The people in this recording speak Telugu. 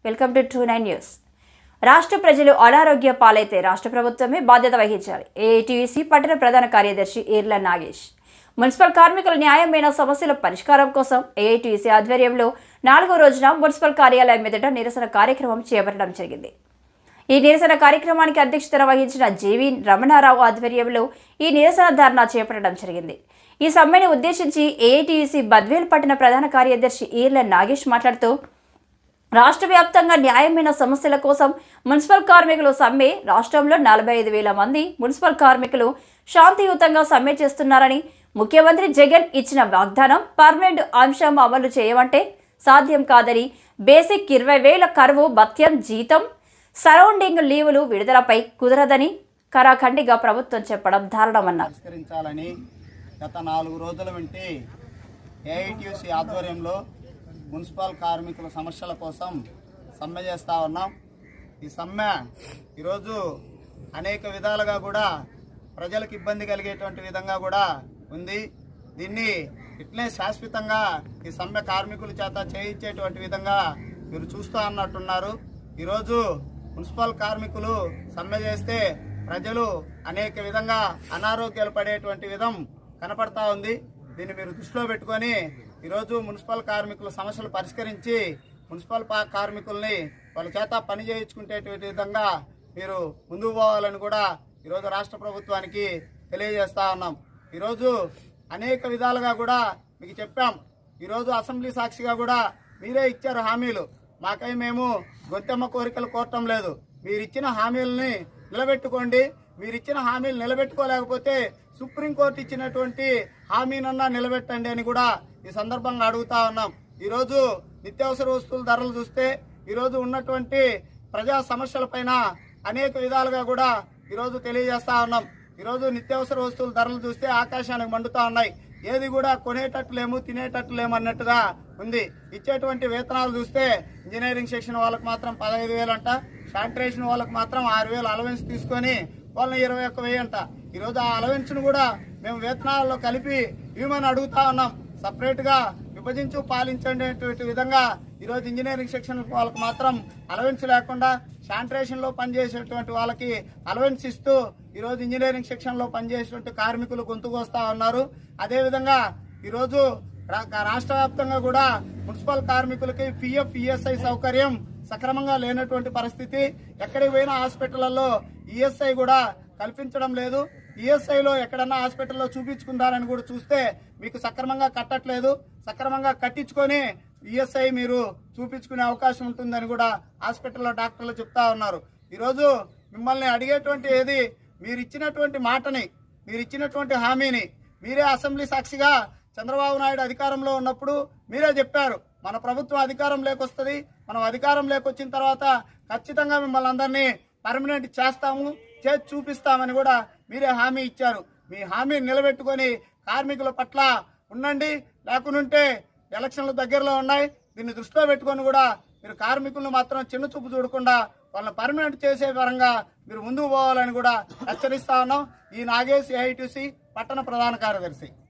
Welcome to 29 news. రాష్ట్ర ప్రజలు అనారోగ్య పాలైతే రాష్ట్ర ప్రభుత్వమే బాధ్యత వహించాలి. ఏఐటీయూసీ పట్టణ ప్రధాన కార్యదర్శి ఈర్ల నాగేష్ మున్సిపల్ కార్మికుల న్యాయమైన సమస్యల పరిష్కారం కోసం ఏఐటీయూసీ ఆధ్వర్యంలో 4వ రోజున మున్సిపల్ కార్యాలయం ఎదుట నిరసన కార్యక్రమం చేపట్టడం జరిగింది. ఈ నిరసన కార్యక్రమానికి అధ్యక్షత వహించిన జేవీ రమణారావు ఆధ్వర్యంలో ఈ నిరసన ధర్నా చేపట్టడం జరిగింది. ఈ సమ్మెను ఉద్దేశించి ఏఐటీయూసీ బద్వేల్ పట్టణ ప్రధాన కార్యదర్శి ఈర్ల నాగేష్ మాట్లాడుతూ, రాష్ట్ర వ్యాప్తంగా న్యాయమైన సమస్యల కోసం మున్సిపల్ కార్మికులు సమ్మె రాష్ట్రంలో 45,000 మంది మున్సిపల్ కార్మికులు శాంతియుతంగా సమ్మె చేస్తున్నారని, ముఖ్యమంత్రి జగన్ ఇచ్చిన వాగ్దానం పర్మనెంట్ అంశం అమలు చేయమంటే సాధ్యం కాదని, బేసిక్ 20,000 కరువు భత్యం జీతం సరౌండింగ్ లీవులు విడుదలపై కుదరదని కరాఖండిగా ప్రభుత్వం చెప్పడం దారుణమన్నారు. గత 4 రోజుల నుండి ఏఐటీయూసీ ఆధ్వర్యంలో మున్సిపల్ కార్మికుల సమస్యల కోసం సమ్మె చేస్తూ ఉన్నాం. ఈ సమ్మె ఈరోజు అనేక విధాలుగా కూడా ప్రజలకు ఇబ్బంది కలిగేటువంటి విధంగా కూడా ఉంది. దీన్ని ఇట్లే శాశ్వతంగా ఈ సమ్మె కార్మికుల చేత చేయించేటువంటి విధంగా మీరు చూస్తూ అన్నట్టున్నారు. ఈరోజు మున్సిపల్ కార్మికులు సమ్మె చేస్తే ప్రజలు అనేక విధంగా అనారోగ్యాలు పడేటువంటి విధం కనపడతా ఉంది. దీన్ని మీరు దృష్టిలో పెట్టుకొని ఈరోజు మున్సిపల్ కార్మికుల సమస్యలు పరిష్కరించి మున్సిపల్ కార్మికుల్ని వాళ్ళ చేత పని చేయించుకునేటువంటి విధంగా మీరు ముందుకు పోవాలని కూడా ఈరోజు రాష్ట్ర ప్రభుత్వానికి తెలియజేస్తా ఉన్నాం. ఈరోజు అనేక విధాలుగా కూడా మీకు చెప్పాం. ఈరోజు అసెంబ్లీ సాక్షిగా కూడా మీరే ఇచ్చారు హామీలు. మాకై మేము గొంతెమ్మ కోరికలు కోరటం లేదు. మీరు ఇచ్చిన హామీలని నిలబెట్టుకోండి. మీరు ఇచ్చిన హామీలు నిలబెట్టుకోలేకపోతే సుప్రీంకోర్టు ఇచ్చినటువంటి హామీనన్నా నిలబెట్టండి అని కూడా ఈ సందర్భంగా అడుగుతా ఉన్నాం. ఈరోజు నిత్యావసర వస్తువుల ధరలు చూస్తే ఈరోజు ఉన్నటువంటి ప్రజా సమస్యలపైన అనేక విధాలుగా కూడా ఈరోజు తెలియజేస్తా ఉన్నాం. ఈరోజు నిత్యావసర వస్తువుల ధరలు చూస్తే ఆకాశానికి మండుతా ఉన్నాయి. ఏది కూడా కొనేటట్లేము తినేటట్లేము అన్నట్టుగా ఉంది. ఇచ్చేటువంటి వేతనాలు చూస్తే ఇంజనీరింగ్ సెక్షన్ వాళ్ళకి మాత్రం 15,000 అంట, శానిటేషన్ వాళ్ళకి మాత్రం 6,000 అలవెన్స్ తీసుకొని వాళ్ళని 21,000 అంట. ఈరోజు ఆ అలవెన్స్ను కూడా మేము వేతనాల్లో కలిపి ఇవ్వమని అడుగుతా ఉన్నాం. సపరేట్గా విభజించు పాలించండి విధంగా ఈరోజు ఇంజనీరింగ్ సెక్షన్ వాళ్ళకి మాత్రం అలవెన్స్ లేకుండా శానిటేషన్లో పనిచేసేటువంటి వాళ్ళకి అలవెన్స్ ఇస్తూ ఈరోజు ఇంజనీరింగ్ సెక్షన్లో పనిచేసేటువంటి కార్మికులు గొంతుకొస్తా ఉన్నారు. అదేవిధంగా ఈరోజు రాష్ట్ర వ్యాప్తంగా కూడా మున్సిపల్ కార్మికులకి పిఎఫ్ ఈఎస్ఐ సౌకర్యం సక్రమంగా లేనటువంటి పరిస్థితి. ఎక్కడికి పోయినా హాస్పిటళ్లలో ఈఎస్ఐ కూడా కల్పించడం లేదు. ఈఎస్ఐలో ఎక్కడన్నా హాస్పిటల్లో చూపించుకుంటారని కూడా చూస్తే మీకు సక్రమంగా కట్టట్లేదు. సక్రమంగా కట్టించుకొని ఈఎస్ఐ మీరు చూపించుకునే అవకాశం ఉంటుందని కూడా హాస్పిటల్లో డాక్టర్లు చెప్తా ఉన్నారు. ఈరోజు మిమ్మల్ని అడిగేటువంటి ఏది, మీరు ఇచ్చినటువంటి మాటని, మీరు ఇచ్చినటువంటి హామీని మీరే అసెంబ్లీ సాక్షిగా చంద్రబాబు నాయుడు అధికారంలో ఉన్నప్పుడు మీరే చెప్పారు, మన ప్రభుత్వం అధికారం లేకొస్తుంది, మనం అధికారం లేకొచ్చిన తర్వాత ఖచ్చితంగా మిమ్మల్ని అందరినీ పర్మనెంట్ చేస్తాము, చేసి చూపిస్తామని కూడా మీరే హామీ ఇచ్చారు. మీ హామీని నిలబెట్టుకొని కార్మికుల పట్ల ఉండండి. లేకుంటే ఎలక్షన్లు దగ్గరలో ఉన్నాయి. దీన్ని దృష్టిలో పెట్టుకొని కూడా మీరు కార్మికులను మాత్రం చిన్న చూపు చూడకుండా వాళ్ళని పర్మనెంట్ చేసే పరంగా మీరు ముందుకు పోవాలని కూడా హెచ్చరిస్తా ఉన్నాం. ఈ నాగేష్ ఏఐటీయూసీ పట్టణ ప్రధాన కార్యదర్శి.